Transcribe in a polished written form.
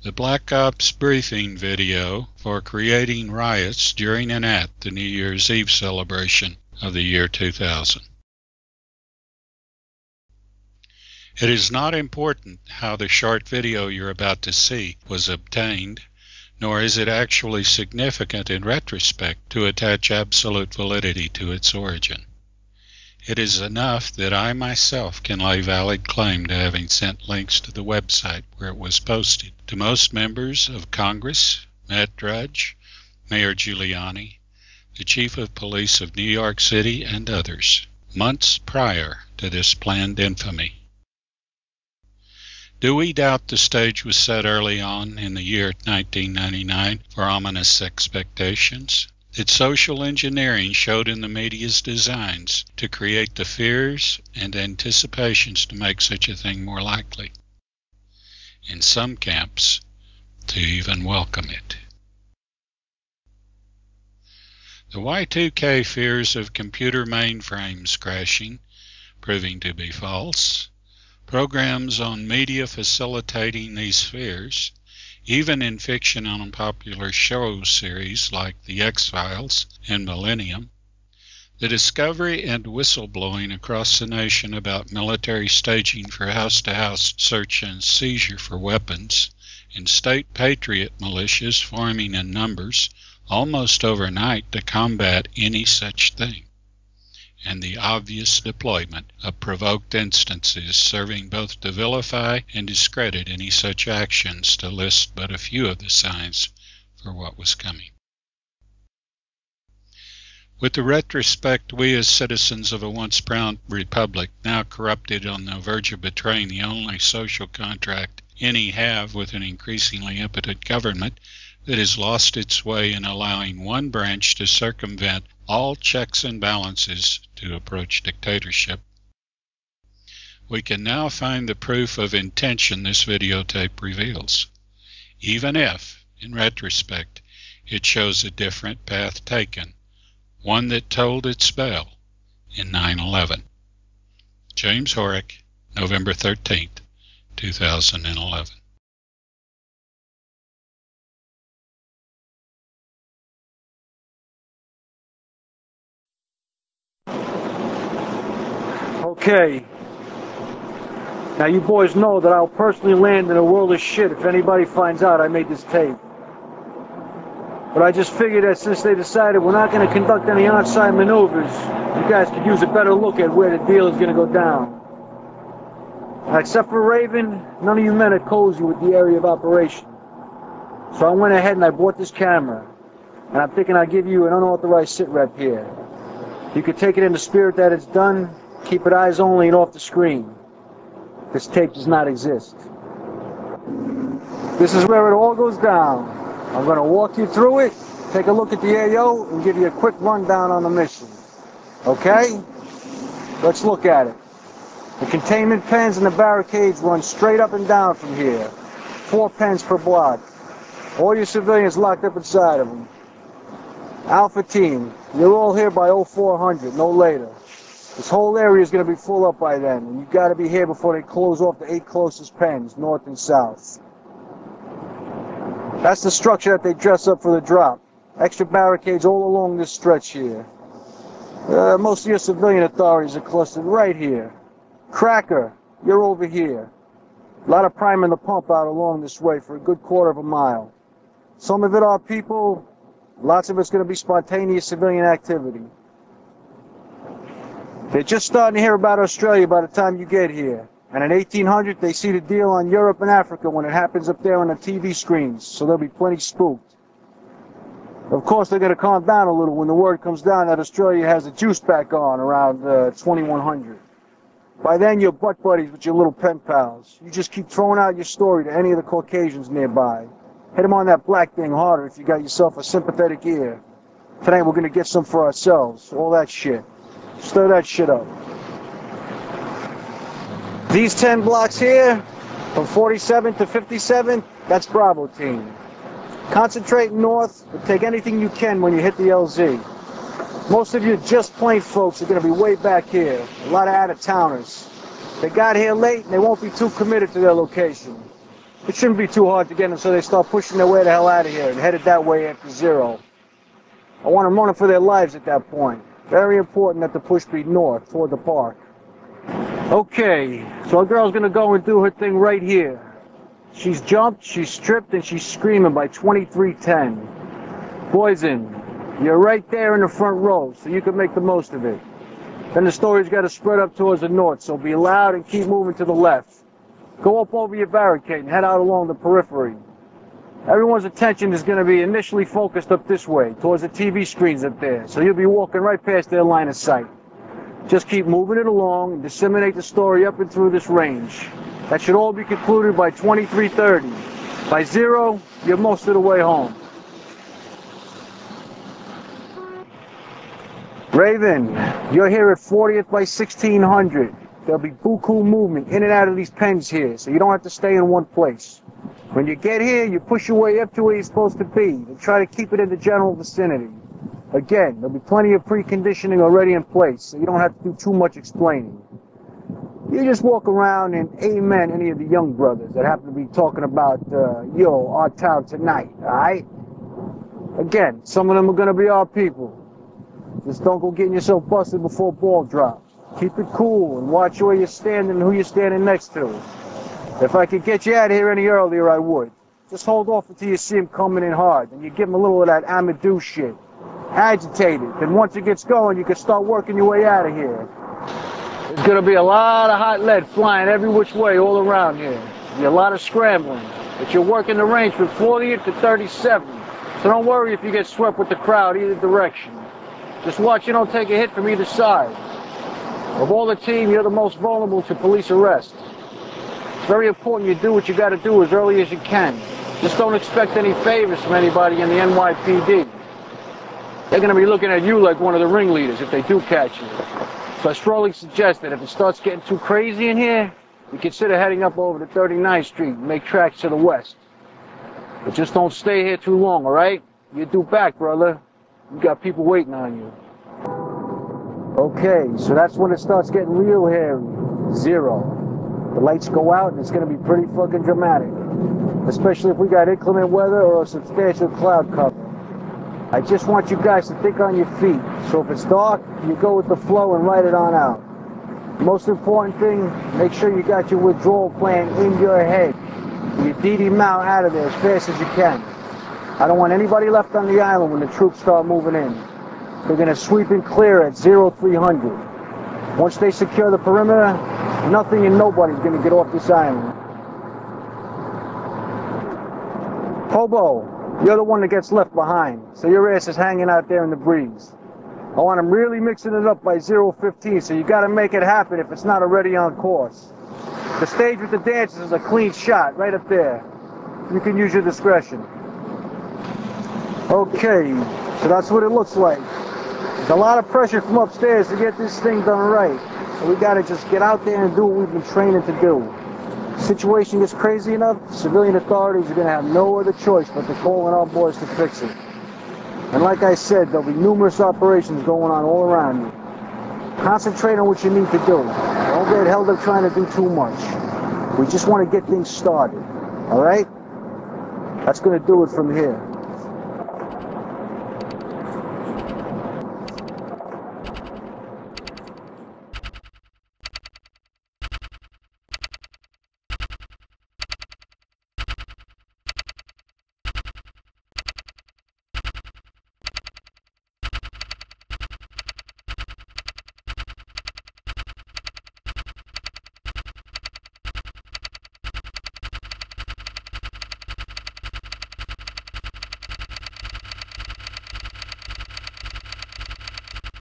The Black Ops briefing video for creating riots during and at the New Year's Eve celebration of the year 2000. It is not important how the short video you're about to see was obtained, nor is it actually significant in retrospect to attach absolute validity to its origin. It is enough that I myself can lay valid claim to having sent links to the website where it was posted to most members of Congress, Matt Drudge, Mayor Giuliani, the Chief of Police of New York City, and others, months prior to this planned infamy. Do we doubt the stage was set early on in the year 1999 for ominous expectations? That social engineering showed in the media's designs to create the fears and anticipations to make such a thing more likely. In some camps, to even welcome it. The Y2K fears of computer mainframes crashing, proving to be false, programs on media facilitating these fears, even in fiction on popular show series like the X-Files and Millennium, the discovery and whistleblowing across the nation about military staging for house-to-house search-and-seizure for weapons, and state patriot militias forming in numbers almost overnight to combat any such thing, and the obvious deployment of provoked instances serving both to vilify and discredit any such actions, to list but a few of the signs for what was coming. With the retrospect, we as citizens of a once proud republic, now corrupted on the verge of betraying the only social contract any have with an increasingly impotent government that has lost its way in allowing one branch to circumvent all checks and balances to approach dictatorship. We can now find the proof of intention this videotape reveals, even if, in retrospect, it shows a different path taken, one that told its bell in 9/11. James Horrick, November 13th, 2011. Okay. Now you boys know that I'll personally land in a world of shit if anybody finds out I made this tape. But I just figured that since they decided we're not going to conduct any outside maneuvers, you guys could use a better look at where the deal is going to go down. Now, except for Raven, none of you men are cozy with the area of operation. So I went ahead and I bought this camera. And I'm thinking I'll give you an unauthorized sit rep here. You could take it in the spirit that it's done. Keep it eyes only and off the screen. This tape does not exist. This is where it all goes down. I'm going to walk you through it, take a look at the AO, and give you a quick rundown on the mission. Okay? Let's look at it. The containment pens and the barricades run straight up and down from here. 4 pens per block. All your civilians locked up inside of them. Alpha team, you're all here by 0400, no later. This whole area is going to be full up by then, and you've got to be here before they close off the 8 closest pens, north and south. That's the structure that they dress up for the drop. Extra barricades all along this stretch here. Most of your civilian authorities are clustered right here. Cracker, you're over here. A lot of priming the pump out along this way for a good quarter of a mile. Some of it are people, lots of it's going to be spontaneous civilian activity. They're just starting to hear about Australia by the time you get here. And in 1800, they see the deal on Europe and Africa when it happens up there on the TV screens, so they'll be plenty spooked. Of course, they're going to calm down a little when the word comes down that Australia has the juice back on around 2100. By then, you're butt buddies with your little pen pals. You just keep throwing out your story to any of the Caucasians nearby. Hit them on that black thing harder if you got yourself a sympathetic ear. Tonight, we're going to get some for ourselves. All that shit. Stir that shit up. These 10 blocks here, from 47 to 57, that's Bravo team. Concentrate north, but take anything you can when you hit the LZ. Most of you just plain folks are going to be way back here. A lot of out-of-towners. They got here late and they won't be too committed to their location. It shouldn't be too hard to get them, so they start pushing their way the hell out of here and headed that way after 0. I want them running for their lives at that point. Very important that the push be north, toward the park. Okay, so our girl's gonna go and do her thing right here. She's jumped, she's stripped, and she's screaming by 23:10. Poison, you're right there in the front row, so you can make the most of it. Then the story's got to spread up towards the north, so be loud and keep moving to the left. Go up over your barricade and head out along the periphery. Everyone's attention is going to be initially focused up this way, towards the TV screens up there, so you'll be walking right past their line of sight. Just keep moving it along and disseminate the story up and through this range. That should all be concluded by 23:30. By 0, you're most of the way home. Raven, you're here at 40th by 1600. There'll be buku movement in and out of these pens here, so you don't have to stay in one place. When you get here, you push your way up to where you're supposed to be and try to keep it in the general vicinity. Again, there'll be plenty of preconditioning already in place, so you don't have to do too much explaining. You just walk around and amen any of the young brothers that happen to be talking about, our town tonight, alright? Again, some of them are going to be our people. Just don't go getting yourself busted before ball drop. Keep it cool and watch where you're standing and who you're standing next to. If I could get you out of here any earlier, I would. Just hold off until you see him coming in hard, and you give him a little of that Amadou shit. Agitate it. Then once it gets going, you can start working your way out of here. There's going to be a lot of hot lead flying every which way all around here. There'll be a lot of scrambling. But you're working the range from 40th to 37. So don't worry if you get swept with the crowd either direction. Just watch you don't take a hit from either side. Of all the team, you're the most vulnerable to police arrest. It's very important you do what you got to do as early as you can. Just don't expect any favors from anybody in the NYPD. They're going to be looking at you like one of the ringleaders if they do catch you. So I strongly suggest that if it starts getting too crazy in here, you consider heading up over to 39th Street and make tracks to the west. But just don't stay here too long, all right? You're due back, brother. You got people waiting on you. Okay, so that's when it starts getting real hairy. 0. The lights go out and it's going to be pretty fucking dramatic. Especially if we got inclement weather or a substantial cloud cover. I just want you guys to think on your feet. So if it's dark, you go with the flow and write it on out. Most important thing, make sure you got your withdrawal plan in your head. You DD Mao out of there as fast as you can. I don't want anybody left on the island when the troops start moving in. They're going to sweep and clear at 0300. Once they secure the perimeter, nothing and nobody's going to get off this island. Hobo, you're the one that gets left behind, so your ass is hanging out there in the breeze. I want them really mixing it up by 0:15, so you got to make it happen if it's not already on course. The stage with the dancers is a clean shot right up there. You can use your discretion. Okay, so that's what it looks like. There's a lot of pressure from upstairs to get this thing done right. So we got to just get out there and do what we've been training to do. The situation gets crazy enough, civilian authorities are going to have no other choice but to call on our boys to fix it. And like I said, there'll be numerous operations going on all around you. Concentrate on what you need to do. Don't get held up trying to do too much. We just want to get things started. All right? That's going to do it from here.